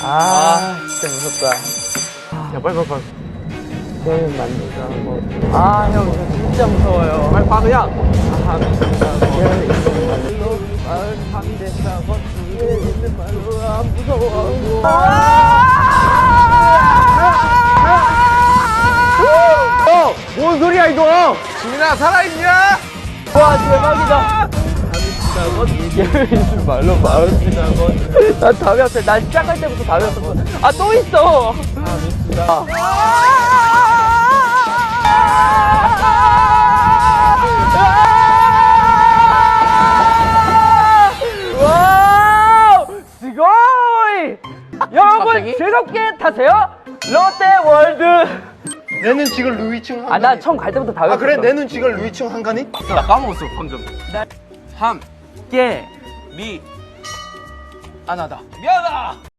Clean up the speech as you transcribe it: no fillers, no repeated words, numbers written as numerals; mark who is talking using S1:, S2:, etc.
S1: 진짜 무섭다.
S2: 야, 빨리.
S1: 게임 만들자고. 형 이거 진짜 무서워요.
S2: 빨리 봐, 그냥.
S1: 밤이 됐다고 뒤에 있는 말로 안 무서워.
S2: 뭔 소리야, 이거? 지민아, 살아있냐?
S1: 와 대박이다. 밤이 지나고 뒤에 있는 말로 마을 지나고. 난 답이 없어. 난 시작할 때부터 답이 없었어. 아 또 있어. 밤이 지나. 와우! 스고이! 여러분
S2: 갑자기?
S1: 즐겁게 타세요. 롯데월드.
S3: 내 눈 지금 루이층 한가니.
S1: 아 나 처음 갈 때부터 다 외웠어.
S3: 아 그래? 내 눈 지금 루이층 한가니?
S2: 나 까먹었어, 방금. 함,
S1: 깨.
S2: 미,
S3: 안하다.
S2: 미안하다!